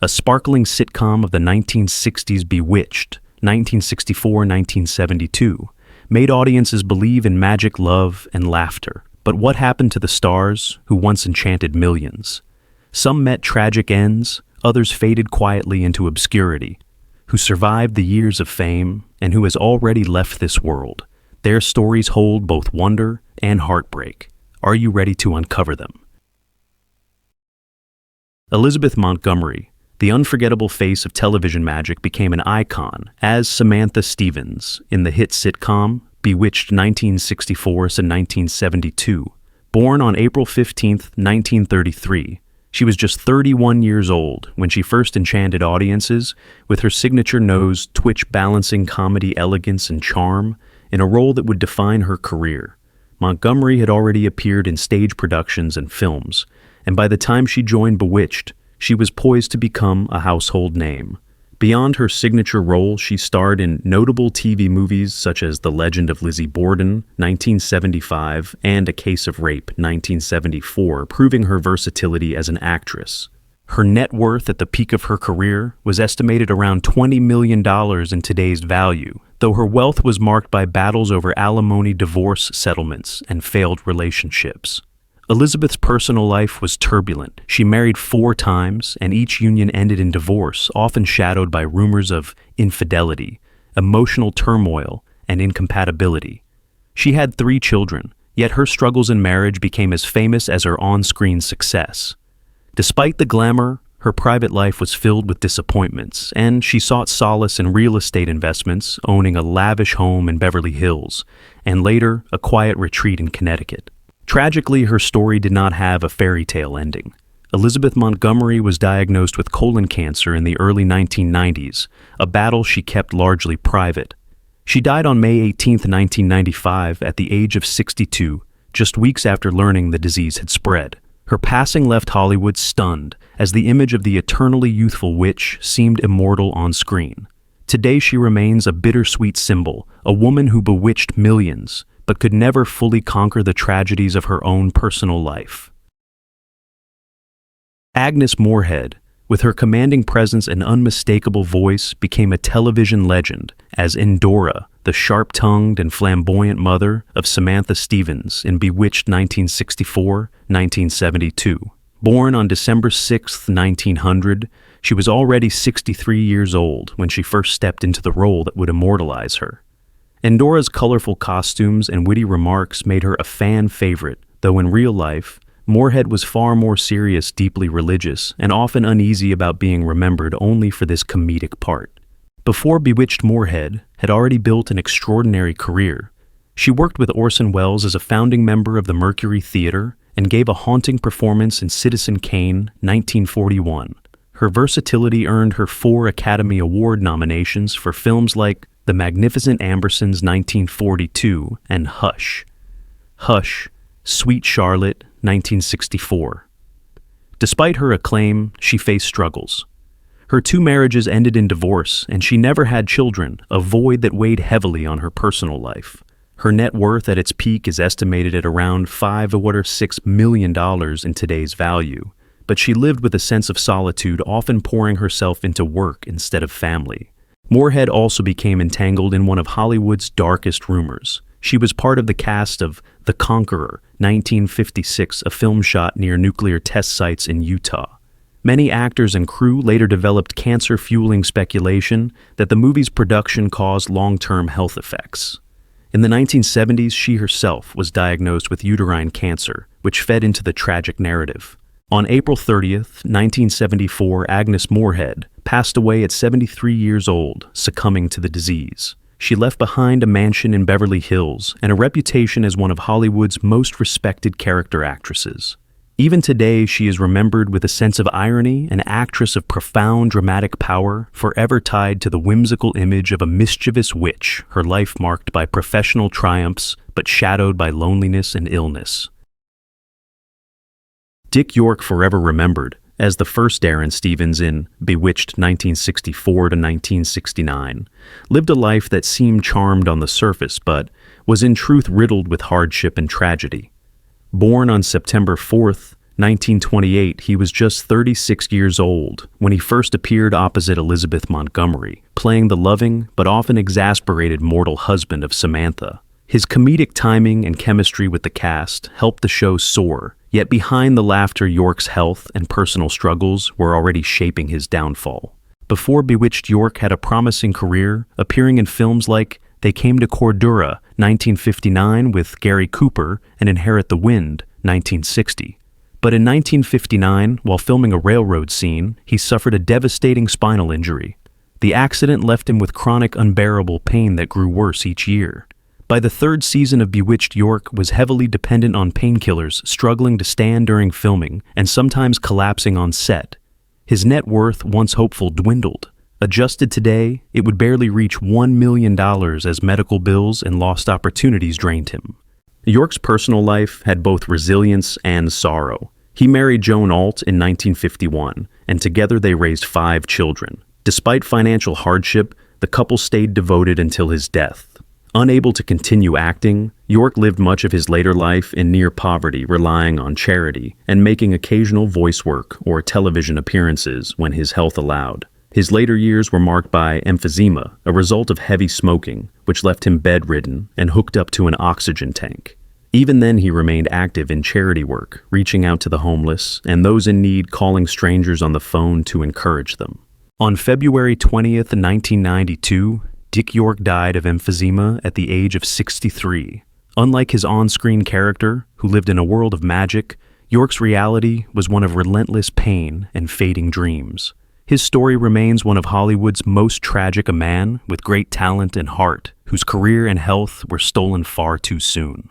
a sparkling sitcom of the 1960s Bewitched, 1964-1972, made audiences believe in magic, love, and laughter. But what happened to the stars who once enchanted millions? Some met tragic ends, others faded quietly into obscurity. Who survived the years of fame and who has already left this world? Their stories hold both wonder and heartbreak. Are you ready to uncover them? Elizabeth Montgomery, the unforgettable face of television magic, became an icon as Samantha Stevens in the hit sitcom Bewitched 1964-1972. Born on April 15, 1933, she was just 31 years old when she first enchanted audiences with her signature nose twitch balancing comedy elegance and charm in a role that would define her career. Montgomery had already appeared in stage productions and films, and by the time she joined Bewitched, she was poised to become a household name. Beyond her signature role, she starred in notable TV movies such as The Legend of Lizzie Borden, 1975, and A Case of Rape, 1974, proving her versatility as an actress. Her net worth at the peak of her career was estimated around $20 million in today's value, though her wealth was marked by battles over alimony divorce settlements and failed relationships. Elizabeth's personal life was turbulent. She married 4 times, and each union ended in divorce, often shadowed by rumors of infidelity, emotional turmoil, and incompatibility. She had 3 children, yet her struggles in marriage became as famous as her on-screen success. Despite the glamour, her private life was filled with disappointments, and she sought solace in real estate investments, owning a lavish home in Beverly Hills, and later a quiet retreat in Connecticut. Tragically, her story did not have a fairy tale ending. Elizabeth Montgomery was diagnosed with colon cancer in the early 1990s, a battle she kept largely private. She died on May 18, 1995, at the age of 62, just weeks after learning the disease had spread. Her passing left Hollywood stunned, as the image of the eternally youthful witch seemed immortal on screen. Today she remains a bittersweet symbol, a woman who bewitched millions, but could never fully conquer the tragedies of her own personal life. Agnes Moorehead, with her commanding presence and unmistakable voice, became a television legend as Endora, the sharp-tongued and flamboyant mother of Samantha Stevens in Bewitched 1964-1972. Born on December 6, 1900, she was already 63 years old when she first stepped into the role that would immortalize her. Endora's colorful costumes and witty remarks made her a fan favorite, though in real life, Moorehead was far more serious, deeply religious, and often uneasy about being remembered only for this comedic part. Before Bewitched, Moorehead had already built an extraordinary career. She worked with Orson Welles as a founding member of the Mercury Theater and gave a haunting performance in Citizen Kane, 1941. Her versatility earned her 4 Academy Award nominations for films like The Magnificent Ambersons 1942, and Hush. Hush, Sweet Charlotte 1964. Despite her acclaim, she faced struggles. Her 2 marriages ended in divorce, and she never had children, a void that weighed heavily on her personal life. Her net worth at its peak is estimated at around $6 million in today's value, but she lived with a sense of solitude, often pouring herself into work instead of family. Moorehead also became entangled in one of Hollywood's darkest rumors. She was part of the cast of The Conqueror, 1956, a film shot near nuclear test sites in Utah. Many actors and crew later developed cancer-fueling speculation that the movie's production caused long-term health effects. In the 1970s, she herself was diagnosed with uterine cancer, which fed into the tragic narrative. On April 30th, 1974, Agnes Moorehead passed away at 73 years old, succumbing to the disease. She left behind a mansion in Beverly Hills and a reputation as one of Hollywood's most respected character actresses. Even today, she is remembered with a sense of irony, an actress of profound dramatic power, forever tied to the whimsical image of a mischievous witch, her life marked by professional triumphs but shadowed by loneliness and illness. Dick York, forever remembered as the first Darrin Stevens in Bewitched 1964-1969, lived a life that seemed charmed on the surface but was in truth riddled with hardship and tragedy. Born on September 4, 1928, he was just 36 years old when he first appeared opposite Elizabeth Montgomery, playing the loving but often exasperated mortal husband of Samantha. His comedic timing and chemistry with the cast helped the show soar, yet behind the laughter, York's health and personal struggles were already shaping his downfall. Before Bewitched, York had a promising career, appearing in films like They Came to Cordura, 1959, with Gary Cooper, and Inherit the Wind, 1960. But in 1959, while filming a railroad scene, he suffered a devastating spinal injury. The accident left him with chronic, unbearable pain that grew worse each year. By the third season of Bewitched, York was heavily dependent on painkillers, struggling to stand during filming, and sometimes collapsing on set. His net worth, once hopeful, dwindled. Adjusted today, it would barely reach $1 million as medical bills and lost opportunities drained him. York's personal life had both resilience and sorrow. He married Joan Alt in 1951, and together they raised 5 children. Despite financial hardship, the couple stayed devoted until his death. Unable to continue acting, York lived much of his later life in near poverty, relying on charity and making occasional voice work or television appearances when his health allowed. His later years were marked by emphysema, a result of heavy smoking, which left him bedridden and hooked up to an oxygen tank. Even then, he remained active in charity work, reaching out to the homeless and those in need, calling strangers on the phone to encourage them. On February 20th, 1992, Dick York died of emphysema at the age of 63. Unlike his on-screen character, who lived in a world of magic, York's reality was one of relentless pain and fading dreams. His story remains one of Hollywood's most tragic, a man with great talent and heart, whose career and health were stolen far too soon.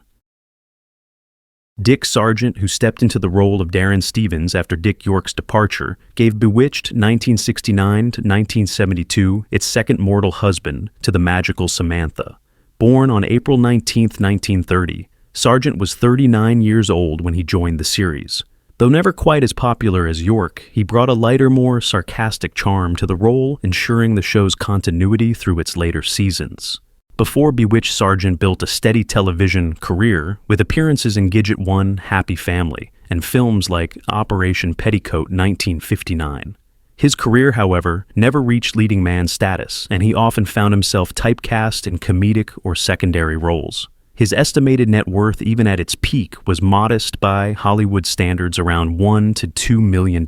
Dick Sargent, who stepped into the role of Darrin Stevens after Dick York's departure, gave Bewitched 1969 to 1972 its second mortal husband to the magical Samantha. Born on April 19, 1930, Sargent was 39 years old when he joined the series. Though never quite as popular as York, he brought a lighter, more sarcastic charm to the role, ensuring the show's continuity through its later seasons. Before Bewitched, Sargent built a steady television career with appearances in Gidget 1, Happy Family, and films like Operation Petticoat 1959. His career, however, never reached leading man status, and he often found himself typecast in comedic or secondary roles. His estimated net worth, even at its peak, was modest by Hollywood standards, around $1 to $2 million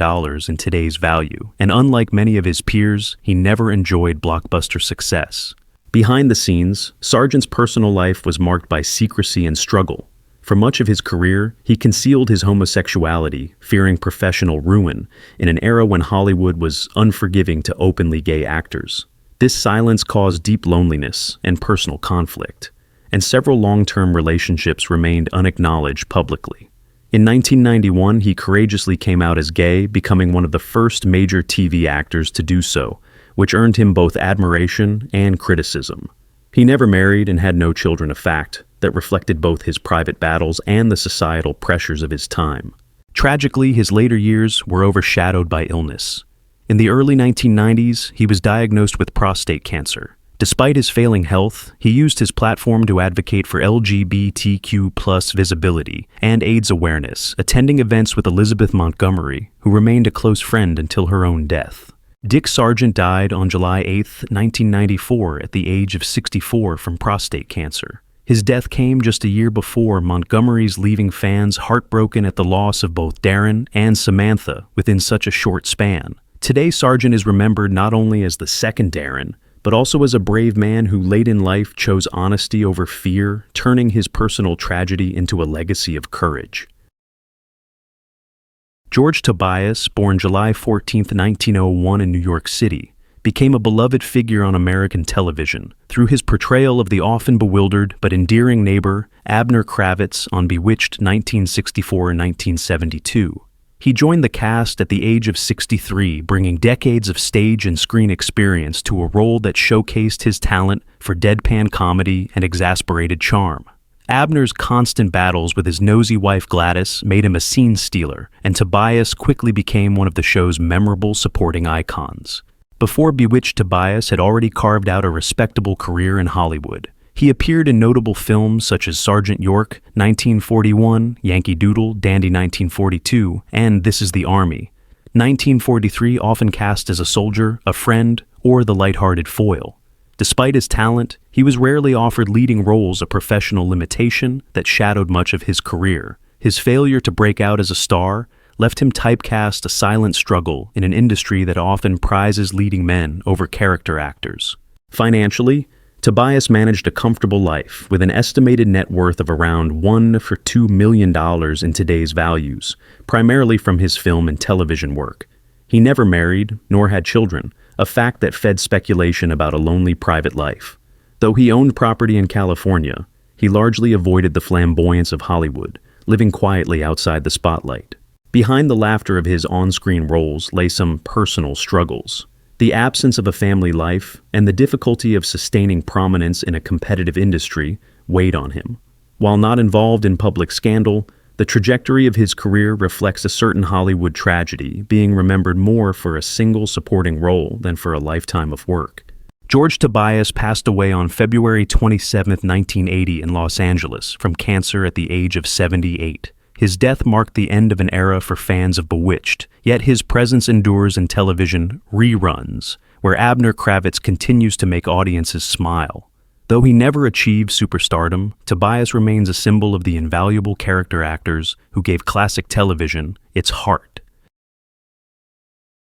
in today's value, and unlike many of his peers, he never enjoyed blockbuster success. Behind the scenes, Sargent's personal life was marked by secrecy and struggle. For much of his career, he concealed his homosexuality, fearing professional ruin, in an era when Hollywood was unforgiving to openly gay actors. This silence caused deep loneliness and personal conflict, and several long-term relationships remained unacknowledged publicly. In 1991, he courageously came out as gay, becoming one of the first major TV actors to do so, which earned him both admiration and criticism. He never married and had no children, a fact that reflected both his private battles and the societal pressures of his time. Tragically, his later years were overshadowed by illness. In the early 1990s, he was diagnosed with prostate cancer. Despite his failing health, he used his platform to advocate for LGBTQ+ visibility and AIDS awareness, attending events with Elizabeth Montgomery, who remained a close friend until her own death. Dick Sargent died on July 8, 1994, at the age of 64 from prostate cancer. His death came just a year before Montgomery's, leaving fans heartbroken at the loss of both Darrin and Samantha within such a short span. Today, Sargent is remembered not only as the second Darrin, but also as a brave man who late in life chose honesty over fear, turning his personal tragedy into a legacy of courage. George Tobias, born July 14, 1901 in New York City, became a beloved figure on American television through his portrayal of the often bewildered but endearing neighbor Abner Kravitz on Bewitched 1964 and 1972. He joined the cast at the age of 63, bringing decades of stage and screen experience to a role that showcased his talent for deadpan comedy and exasperated charm. Abner's constant battles with his nosy wife Gladys made him a scene stealer, and Tobias quickly became one of the show's memorable supporting icons. Before Bewitched, Tobias had already carved out a respectable career in Hollywood. He appeared in notable films such as Sergeant York, 1941, Yankee Doodle, Dandy 1942, and This Is the Army. 1943 often cast as a soldier, a friend, or the lighthearted foil. Despite his talent, he was rarely offered leading roles, a professional limitation that shadowed much of his career. His failure to break out as a star left him typecast, a silent struggle in an industry that often prizes leading men over character actors. Financially, Tobias managed a comfortable life with an estimated net worth of around $1 to $2 million in today's values, primarily from his film and television work. He never married, nor had children, a fact that fed speculation about a lonely private life. Though he owned property in California, he largely avoided the flamboyance of Hollywood, living quietly outside the spotlight. Behind the laughter of his on-screen roles lay some personal struggles. The absence of a family life and the difficulty of sustaining prominence in a competitive industry weighed on him. While not involved in public scandal, the trajectory of his career reflects a certain Hollywood tragedy, being remembered more for a single supporting role than for a lifetime of work. George Tobias passed away on February 27, 1980 in Los Angeles from cancer at the age of 78. His death marked the end of an era for fans of Bewitched, yet his presence endures in television reruns, where Abner Kravitz continues to make audiences smile. Though he never achieved superstardom, Tobias remains a symbol of the invaluable character actors who gave classic television its heart.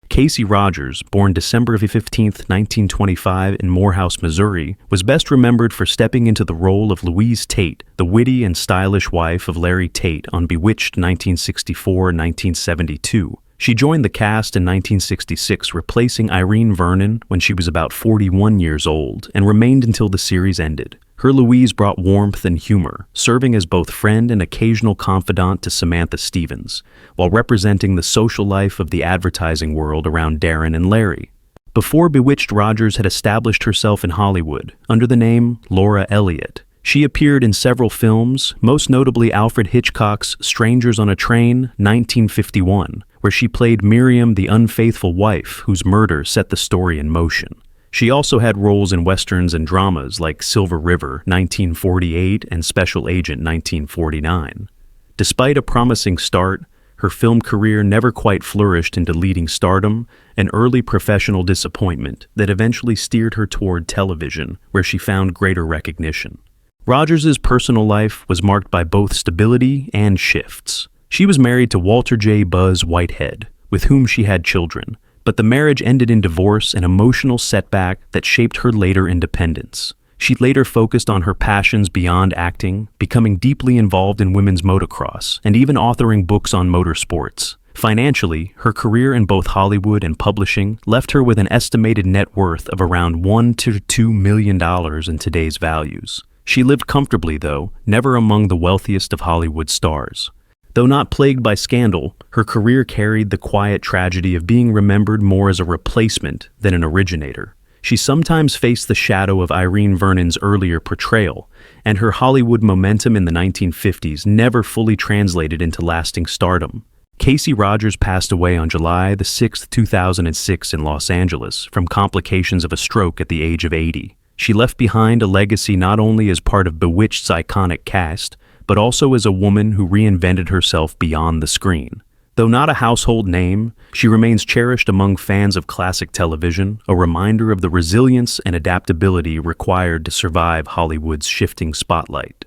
Casey Rogers, born December 15, 1925 in Morehouse, Missouri, was best remembered for stepping into the role of Louise Tate, the witty and stylish wife of Larry Tate on Bewitched 1964-1972. She joined the cast in 1966, replacing Irene Vernon when she was about 41 years old, and remained until the series ended. Her Louise brought warmth and humor, serving as both friend and occasional confidant to Samantha Stevens, while representing the social life of the advertising world around Darrin and Larry. Before Bewitched, Rogers had established herself in Hollywood under the name Laura Elliott. She appeared in several films, most notably Alfred Hitchcock's Strangers on a Train, 1951, where she played Miriam, the unfaithful wife whose murder set the story in motion. She also had roles in westerns and dramas like Silver River, 1948, and Special Agent, 1949. Despite a promising start, her film career never quite flourished into leading stardom, an early professional disappointment that eventually steered her toward television, where she found greater recognition. Rogers' personal life was marked by both stability and shifts. She was married to Walter J. Buzz Whitehead, with whom she had children, but the marriage ended in divorce, an emotional setback that shaped her later independence. She later focused on her passions beyond acting, becoming deeply involved in women's motocross, and even authoring books on motorsports. Financially, her career in both Hollywood and publishing left her with an estimated net worth of around $1 to $2 million in today's values. She lived comfortably, though, never among the wealthiest of Hollywood stars. Though not plagued by scandal, her career carried the quiet tragedy of being remembered more as a replacement than an originator. She sometimes faced the shadow of Irene Vernon's earlier portrayal, and her Hollywood momentum in the 1950s never fully translated into lasting stardom. Casey Rogers passed away on July 6, 2006 in Los Angeles from complications of a stroke at the age of 80. She left behind a legacy not only as part of Bewitched's iconic cast, but also as a woman who reinvented herself beyond the screen. Though not a household name, she remains cherished among fans of classic television, a reminder of the resilience and adaptability required to survive Hollywood's shifting spotlight.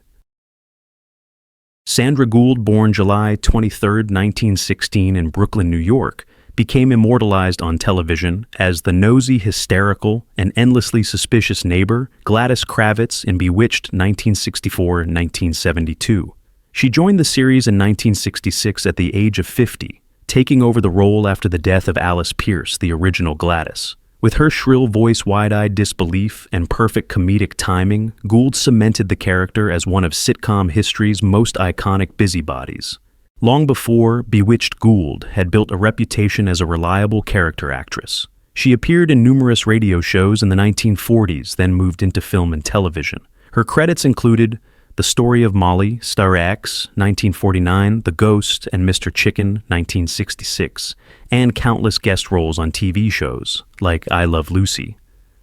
Sandra Gould, born July 23, 1916 in Brooklyn, New York, became immortalized on television as the nosy, hysterical, and endlessly suspicious neighbor Gladys Kravitz in Bewitched 1964-1972. She joined the series in 1966 at the age of 50, taking over the role after the death of Alice Pierce, the original Gladys. With her shrill voice, wide-eyed disbelief, and perfect comedic timing, Gould cemented the character as one of sitcom history's most iconic busybodies. Long before, Bewitched, Gould had built a reputation as a reliable character actress. She appeared in numerous radio shows in the 1940s, then moved into film and television. Her credits included The Story of Molly, Star X, 1949, The Ghost, and Mr. Chicken, 1966, and countless guest roles on TV shows, like I Love Lucy.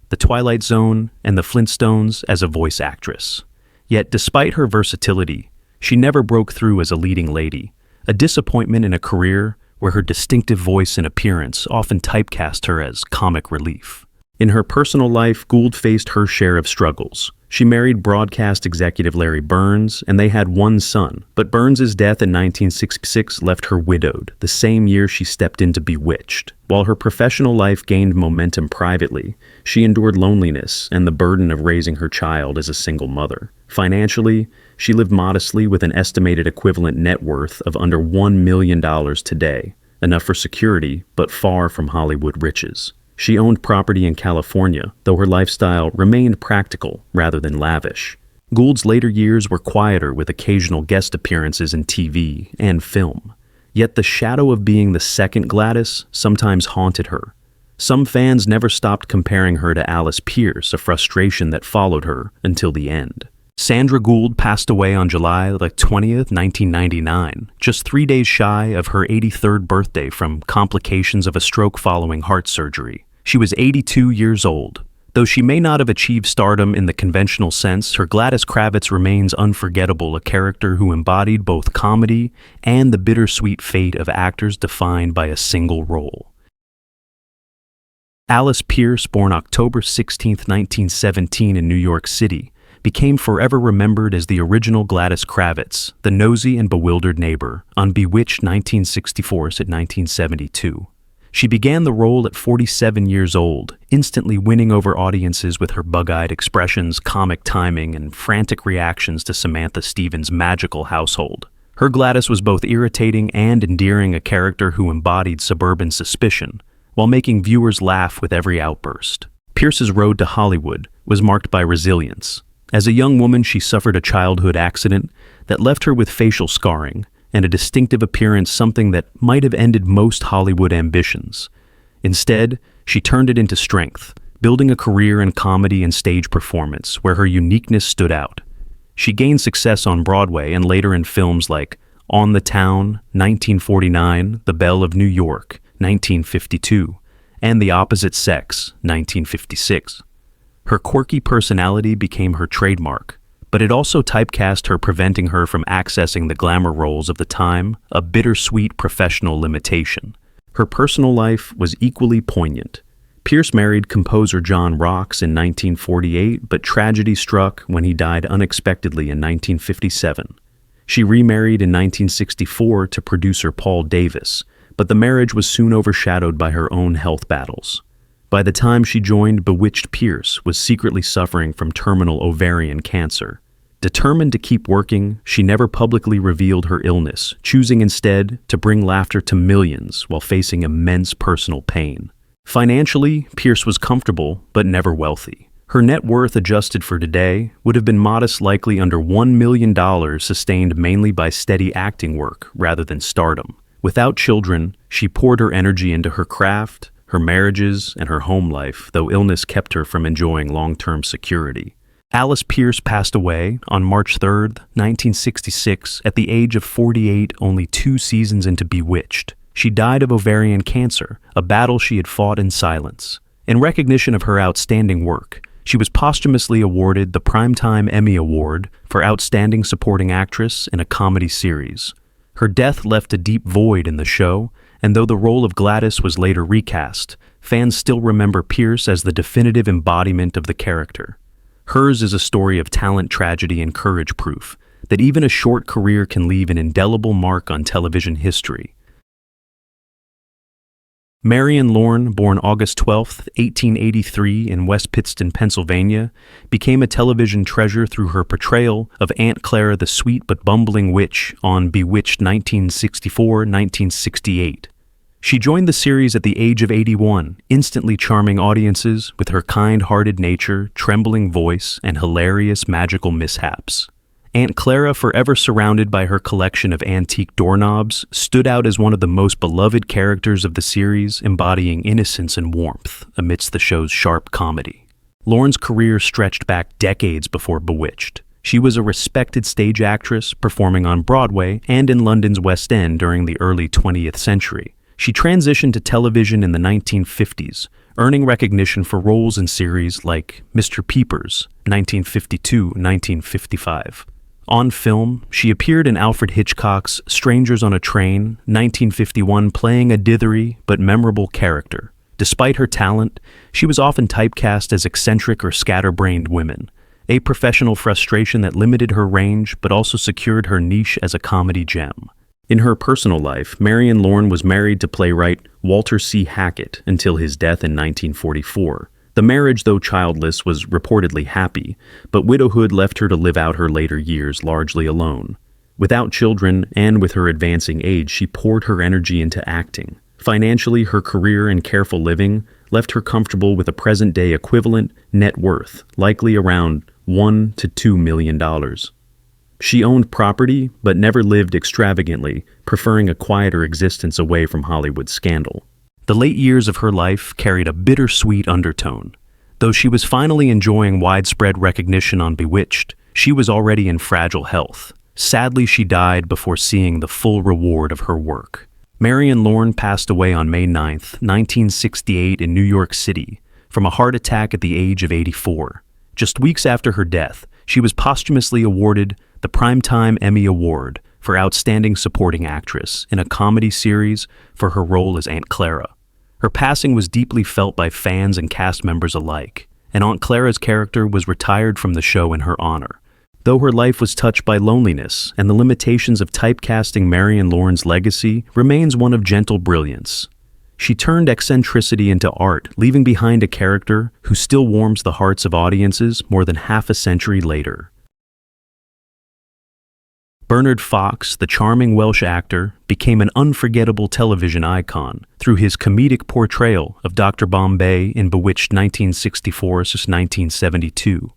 The The Twilight Zone, and The Flintstones as a voice actress. Yet, despite her versatility, she never broke through as a leading lady, a disappointment in a career where her distinctive voice and appearance often typecast her as comic relief. In her personal life, Gould faced her share of struggles. She married broadcast executive Larry Burns, and they had one son, but Burns's death in 1966 left her widowed, the same year she stepped into Bewitched. While her professional life gained momentum privately, she endured loneliness and the burden of raising her child as a single mother. Financially, she lived modestly with an estimated equivalent net worth of under $1 million today, enough for security, but far from Hollywood riches. She owned property in California, though her lifestyle remained practical rather than lavish. Gould's later years were quieter with occasional guest appearances in TV and film. Yet the shadow of being the second Gladys sometimes haunted her. Some fans never stopped comparing her to Alice Pierce, a frustration that followed her until the end. Sandra Gould passed away on July 20th, 1999, just 3 days shy of her 83rd birthday from complications of a stroke following heart surgery. She was 82 years old. Though she may not have achieved stardom in the conventional sense, her Gladys Kravitz remains unforgettable, a character who embodied both comedy and the bittersweet fate of actors defined by a single role. Alice Pierce, born October 16, 1917 in New York City, became forever remembered as the original Gladys Kravitz, the nosy and bewildered neighbor, on Bewitched 1964-1972. She began the role at 47 years old, instantly winning over audiences with her bug-eyed expressions, comic timing, and frantic reactions to Samantha Stevens' magical household. Her Gladys was both irritating and endearing, a character who embodied suburban suspicion, while making viewers laugh with every outburst. Pierce's road to Hollywood was marked by resilience. As a young woman, she suffered a childhood accident that left her with facial scarring and a distinctive appearance, something that might have ended most Hollywood ambitions. Instead, she turned it into strength, building a career in comedy and stage performance where her uniqueness stood out. She gained success on Broadway and later in films like On the Town, 1949, The Belle of New York, 1952, and The Opposite Sex, 1956. Her quirky personality became her trademark, but it also typecast her, preventing her from accessing the glamour roles of the time, a bittersweet professional limitation. Her personal life was equally poignant. Pierce married composer John Rocks in 1948, but tragedy struck when he died unexpectedly in 1957. She remarried in 1964 to producer Paul Davis, but the marriage was soon overshadowed by her own health battles. By the time she joined Bewitched, Pierce was secretly suffering from terminal ovarian cancer. Determined to keep working, she never publicly revealed her illness, choosing instead to bring laughter to millions while facing immense personal pain. Financially, Pierce was comfortable but never wealthy. Her net worth, adjusted for today, would have been modest, likely under $1 million, sustained mainly by steady acting work rather than stardom. Without children, she poured her energy into her craft, her marriages, and her home life, though illness kept her from enjoying long-term security. Alice Pierce passed away on March 3, 1966, at the age of 48, only 2 seasons into Bewitched. She died of ovarian cancer, a battle she had fought in silence. In recognition of her outstanding work, she was posthumously awarded the Primetime Emmy Award for Outstanding Supporting Actress in a Comedy Series. Her death left a deep void in the show, and though the role of Gladys was later recast, fans still remember Pierce as the definitive embodiment of the character. Hers is a story of talent, tragedy, and courage, proof that even a short career can leave an indelible mark on television history. Marion Lorne, born August 12, 1883 in West Pittston, Pennsylvania, became a television treasure through her portrayal of Aunt Clara, the sweet but bumbling witch, on Bewitched 1964-1968. She joined the series at the age of 81, instantly charming audiences with her kind-hearted nature, trembling voice, and hilarious magical mishaps. Aunt Clara, forever surrounded by her collection of antique doorknobs, stood out as one of the most beloved characters of the series, embodying innocence and warmth amidst the show's sharp comedy. Lorne's career stretched back decades before Bewitched. She was a respected stage actress, performing on Broadway and in London's West End during the early 20th century. She transitioned to television in the 1950s, earning recognition for roles in series like Mr. Peepers, 1952-1955. On film, she appeared in Alfred Hitchcock's Strangers on a Train, 1951, playing a dithery but memorable character. Despite her talent, she was often typecast as eccentric or scatterbrained women, a professional frustration that limited her range but also secured her niche as a comedy gem. In her personal life, Marion Lorne was married to playwright Walter C. Hackett until his death in 1944. The marriage, though childless, was reportedly happy, but widowhood left her to live out her later years largely alone. Without children and with her advancing age, she poured her energy into acting. Financially, her career and careful living left her comfortable with a present-day equivalent net worth, likely around $1 to $2 million. She owned property, but never lived extravagantly, preferring a quieter existence away from Hollywood scandal. The late years of her life carried a bittersweet undertone. Though she was finally enjoying widespread recognition on Bewitched, she was already in fragile health. Sadly, she died before seeing the full reward of her work. Marion Lorne passed away on May 9, 1968 in New York City from a heart attack at the age of 84. Just weeks after her death, she was posthumously awarded the Primetime Emmy Award for Outstanding Supporting Actress in a comedy series for her role as Aunt Clara. Her passing was deeply felt by fans and cast members alike, and Aunt Clara's character was retired from the show in her honor. Though her life was touched by loneliness and the limitations of typecasting, Marion Lorne's legacy remains one of gentle brilliance. She turned eccentricity into art, leaving behind a character who still warms the hearts of audiences more than half a century later. Bernard Fox, the charming Welsh actor, became an unforgettable television icon through his comedic portrayal of Dr. Bombay in Bewitched 1964-1972.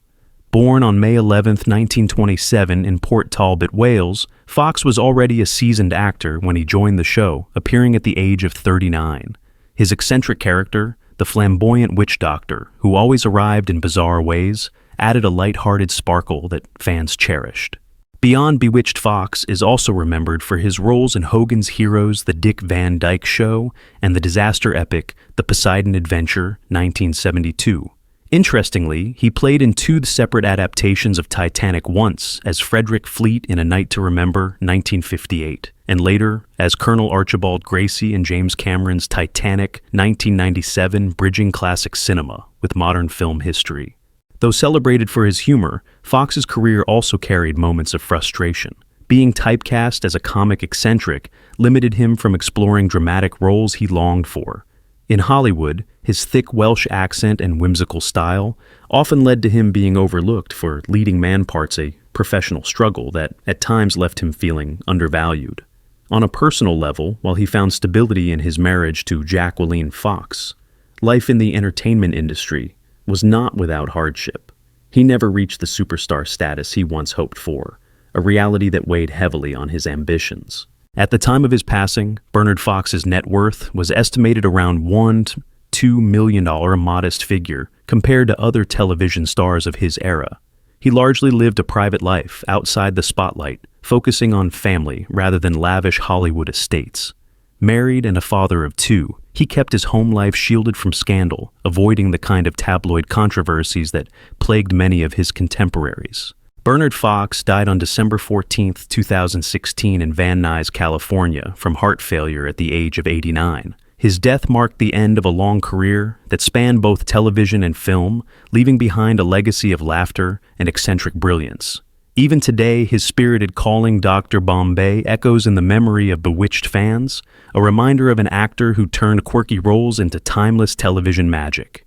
Born on May 11, 1927 in Port Talbot, Wales, Fox was already a seasoned actor when he joined the show, appearing at the age of 39. His eccentric character, the flamboyant witch doctor, who always arrived in bizarre ways, added a light-hearted sparkle that fans cherished. Beyond Bewitched, Fox is also remembered for his roles in Hogan's Heroes, The Dick Van Dyke Show, and the disaster epic The Poseidon Adventure, 1972. Interestingly, he played in two separate adaptations of Titanic, once as Frederick Fleet in A Night to Remember, 1958, and later as Colonel Archibald Gracie in James Cameron's Titanic, 1997, bridging classic cinema with modern film history. Though celebrated for his humor, Fox's career also carried moments of frustration. Being typecast as a comic eccentric limited him from exploring dramatic roles he longed for. In Hollywood, his thick Welsh accent and whimsical style often led to him being overlooked for leading man parts, a professional struggle that at times left him feeling undervalued. On a personal level, while he found stability in his marriage to Jacqueline Fox, life in the entertainment industry was not without hardship. He never reached the superstar status he once hoped for, a reality that weighed heavily on his ambitions. At the time of his passing, Bernard Fox's net worth was estimated around $1 to $2 million, a modest figure compared to other television stars of his era. He largely lived a private life outside the spotlight, focusing on family rather than lavish Hollywood estates. Married and a father of two, he kept his home life shielded from scandal, avoiding the kind of tabloid controversies that plagued many of his contemporaries. Bernard Fox died on December 14, 2016 in Van Nuys, California, from heart failure at the age of 89. His death marked the end of a long career that spanned both television and film, leaving behind a legacy of laughter and eccentric brilliance. Even today, his spirited calling Dr. Bombay echoes in the memory of Bewitched fans, a reminder of an actor who turned quirky roles into timeless television magic.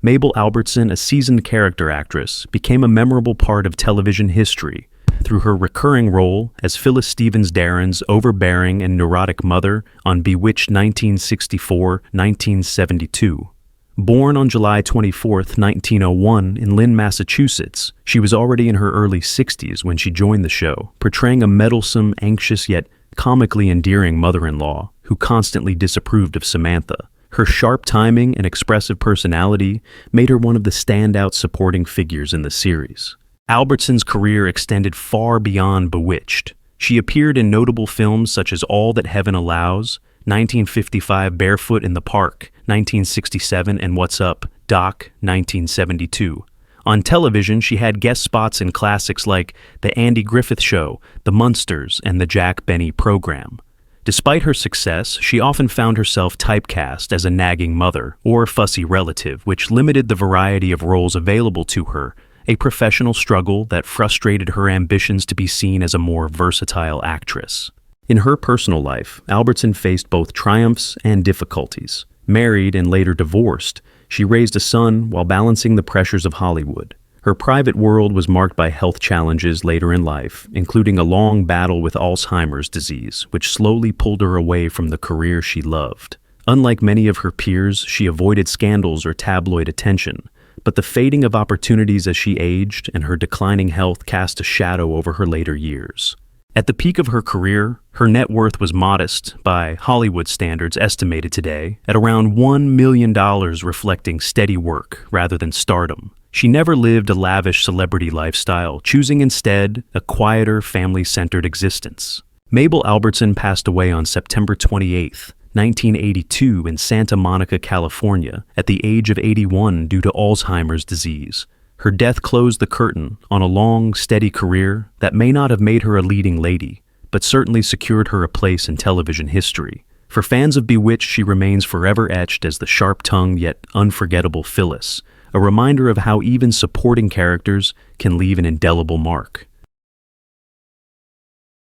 Mabel Albertson, a seasoned character actress, became a memorable part of television history through her recurring role as Phyllis Stevens Darrin's overbearing and neurotic mother on Bewitched 1964-1972. Born on July 24, 1901, in Lynn, Massachusetts, she was already in her early 60s when she joined the show, portraying a meddlesome, anxious yet comically endearing mother-in-law who constantly disapproved of Samantha. Her sharp timing and expressive personality made her one of the standout supporting figures in the series. Albertson's career extended far beyond Bewitched. She appeared in notable films such as All That Heaven Allows, 1955, Barefoot in the Park, 1967, and What's Up, Doc, 1972. On television, she had guest spots in classics like The Andy Griffith Show, The Munsters, and The Jack Benny Program. Despite her success, she often found herself typecast as a nagging mother or fussy relative, which limited the variety of roles available to her, a professional struggle that frustrated her ambitions to be seen as a more versatile actress. In her personal life, Albertson faced both triumphs and difficulties. Married and later divorced, she raised a son while balancing the pressures of Hollywood. Her private world was marked by health challenges later in life, including a long battle with Alzheimer's disease, which slowly pulled her away from the career she loved. Unlike many of her peers, she avoided scandals or tabloid attention, but the fading of opportunities as she aged and her declining health cast a shadow over her later years. At the peak of her career, her net worth was modest, by Hollywood standards estimated today, at around $1 million, reflecting steady work rather than stardom. She never lived a lavish celebrity lifestyle, choosing instead a quieter, family-centered existence. Mabel Albertson passed away on September 28, 1982 in Santa Monica, California, at the age of 81 due to Alzheimer's disease. Her death closed the curtain on a long, steady career that may not have made her a leading lady, but certainly secured her a place in television history. For fans of Bewitched, she remains forever etched as the sharp-tongued yet unforgettable Phyllis, a reminder of how even supporting characters can leave an indelible mark.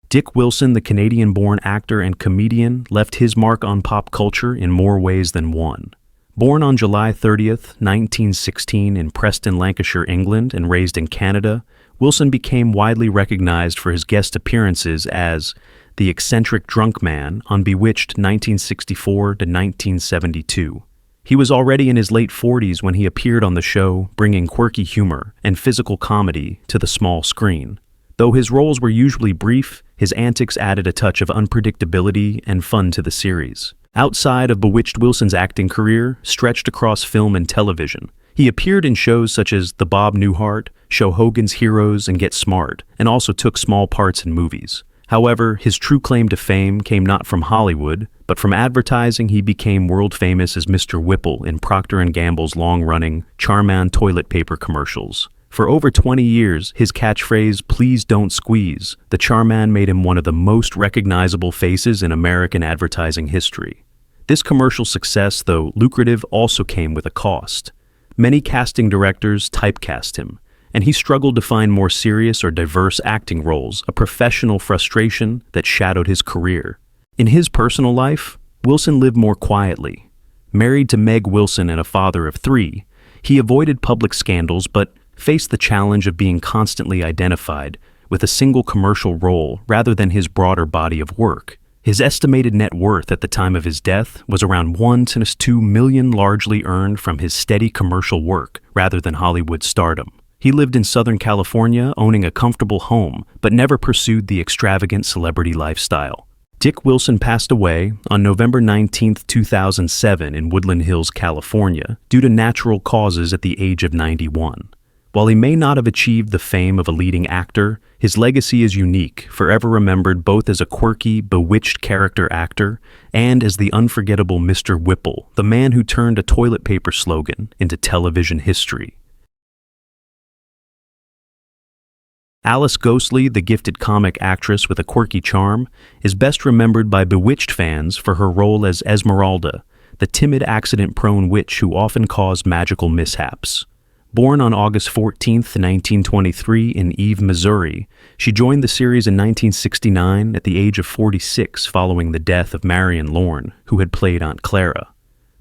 Dick Wilson, the Canadian-born actor and comedian, left his mark on pop culture in more ways than one. Born on July 30, 1916 in Preston, Lancashire, England, and raised in Canada, Wilson became widely recognized for his guest appearances as the eccentric drunk man on Bewitched 1964 to 1972. He was already in his late 40s when he appeared on the show, bringing quirky humor and physical comedy to the small screen. Though his roles were usually brief, his antics added a touch of unpredictability and fun to the series. Outside of Bewitched, Wilson's acting career stretched across film and television. He appeared in shows such as The Bob Newhart, Show Hogan's Heroes, and Get Smart, and also took small parts in movies. However, his true claim to fame came not from Hollywood, but from advertising. He became world famous as Mr. Whipple in Procter & Gamble's long-running Charmin toilet paper commercials. For over 20 years, his catchphrase, "Please don't squeeze," the Charmin made him one of the most recognizable faces in American advertising history. This commercial success, though lucrative, also came with a cost. Many casting directors typecast him, and he struggled to find more serious or diverse acting roles, a professional frustration that shadowed his career. In his personal life, Wilson lived more quietly. Married to Meg Wilson and a father of 3, he avoided public scandals but faced the challenge of being constantly identified with a single commercial role rather than his broader body of work. His estimated net worth at the time of his death was around $1 to $2 million, largely earned from his steady commercial work rather than Hollywood stardom. He lived in Southern California, owning a comfortable home, but never pursued the extravagant celebrity lifestyle. Dick Wilson passed away on November 19, 2007 in Woodland Hills, California, due to natural causes at the age of 91. While he may not have achieved the fame of a leading actor, his legacy is unique, forever remembered both as a quirky, bewitched character actor and as the unforgettable Mr. Whipple, the man who turned a toilet paper slogan into television history. Alice Ghostley, the gifted comic actress with a quirky charm, is best remembered by Bewitched fans for her role as Esmeralda, the timid, accident-prone witch who often caused magical mishaps. Born on August 14, 1923 in Eve, Missouri, she joined the series in 1969 at the age of 46 following the death of Marion Lorne, who had played Aunt Clara.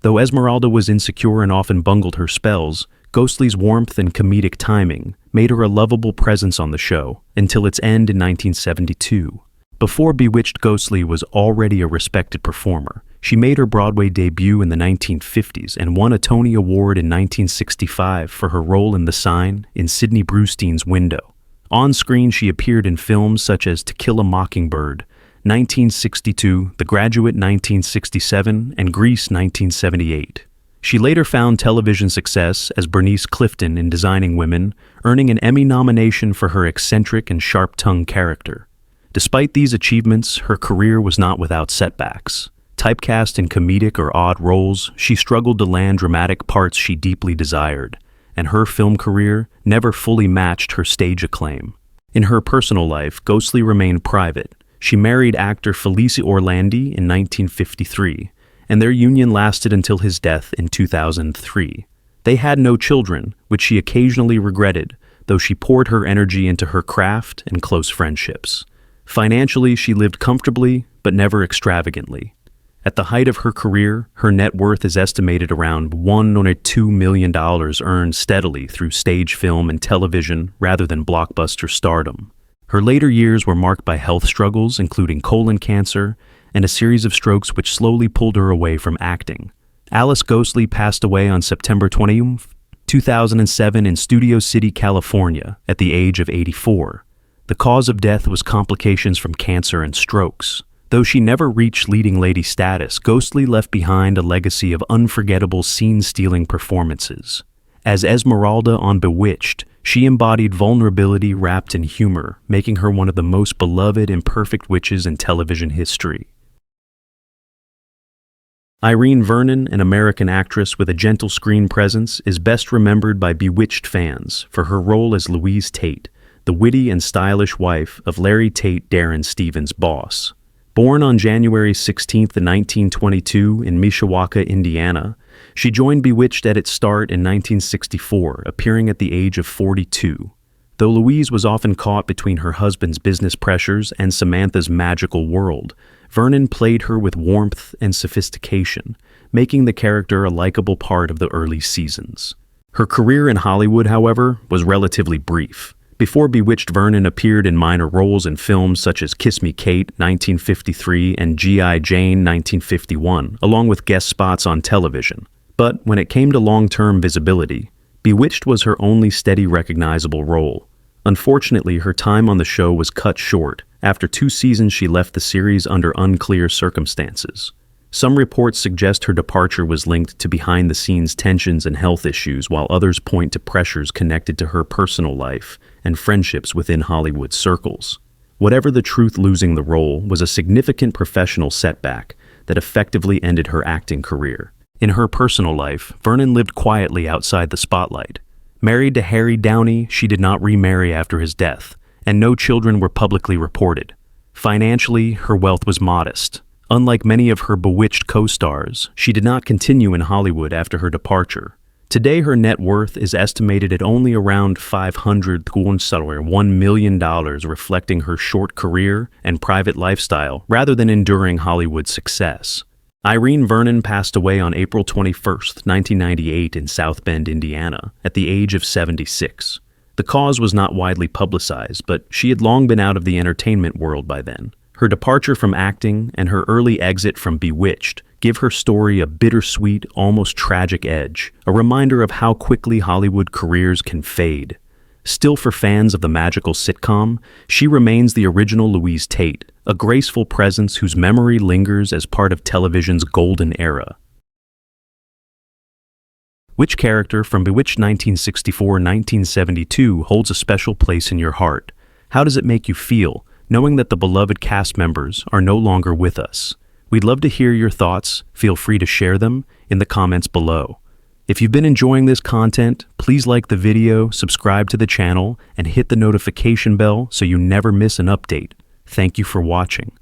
Though Esmeralda was insecure and often bungled her spells, Ghostley's warmth and comedic timing made her a lovable presence on the show until its end in 1972. Before Bewitched, Ghostley was already a respected performer. She made her Broadway debut in the 1950s and won a Tony Award in 1965 for her role in The Sign in Sidney Brustein's Window. On screen, she appeared in films such as To Kill a Mockingbird, 1962, The Graduate 1967, and Grease 1978. She later found television success as Bernice Clifton in Designing Women, earning an Emmy nomination for her eccentric and sharp-tongued character. Despite these achievements, her career was not without setbacks. Typecast in comedic or odd roles, she struggled to land dramatic parts she deeply desired, and her film career never fully matched her stage acclaim. In her personal life, Ghostly remained private. She married actor Felice Orlandi in 1953, and their union lasted until his death in 2003. They had no children, which she occasionally regretted, though she poured her energy into her craft and close friendships. Financially, she lived comfortably, but never extravagantly. At the height of her career, her net worth is estimated around $1 or $2 million earned steadily through stage, film, and television rather than blockbuster stardom. Her later years were marked by health struggles, including colon cancer, and a series of strokes which slowly pulled her away from acting. Alice Ghostly passed away on September 20, 2007 in Studio City, California, at the age of 84. The cause of death was complications from cancer and strokes. Though she never reached leading lady status, Ghostly left behind a legacy of unforgettable scene-stealing performances. As Esmeralda on Bewitched, she embodied vulnerability wrapped in humor, making her one of the most beloved imperfect witches in television history. Irene Vernon, an American actress with a gentle screen presence, is best remembered by Bewitched fans for her role as Louise Tate, the witty and stylish wife of Larry Tate, Darrin Stevens' boss. Born on January 16, 1922 in Mishawaka, Indiana, she joined Bewitched at its start in 1964, appearing at the age of 42. Though Louise was often caught between her husband's business pressures and Samantha's magical world, Vernon played her with warmth and sophistication, making the character a likable part of the early seasons. Her career in Hollywood, however, was relatively brief. Before Bewitched, Vernon appeared in minor roles in films such as Kiss Me Kate, 1953, and G.I. Jane, 1951, along with guest spots on television. But when it came to long-term visibility, Bewitched was her only steady recognizable role. Unfortunately, her time on the show was cut short. After 2 seasons, she left the series under unclear circumstances. Some reports suggest her departure was linked to behind-the-scenes tensions and health issues, while others point to pressures connected to her personal life and friendships within Hollywood circles. Whatever the truth, losing the role was a significant professional setback that effectively ended her acting career. In her personal life, Vernon lived quietly outside the spotlight. Married to Harry Downey, she did not remarry after his death, and no children were publicly reported. Financially, her wealth was modest. Unlike many of her Bewitched co-stars, she did not continue in Hollywood after her departure. Today, her net worth is estimated at only around $1 million, reflecting her short career and private lifestyle rather than enduring Hollywood success. Irene Vernon passed away on April 21, 1998 in South Bend, Indiana, at the age of 76. The cause was not widely publicized, but she had long been out of the entertainment world by then. Her departure from acting and her early exit from Bewitched give her story a bittersweet, almost tragic edge, a reminder of how quickly Hollywood careers can fade. Still, for fans of the magical sitcom, she remains the original Louise Tate, a graceful presence whose memory lingers as part of television's golden era. Which character from Bewitched 1964-1972 holds a special place in your heart? How does it make you feel, knowing that the beloved cast members are no longer with us? We'd love to hear your thoughts. Feel free to share them in the comments below. If you've been enjoying this content, please like the video, subscribe to the channel, and hit the notification bell so you never miss an update. Thank you for watching.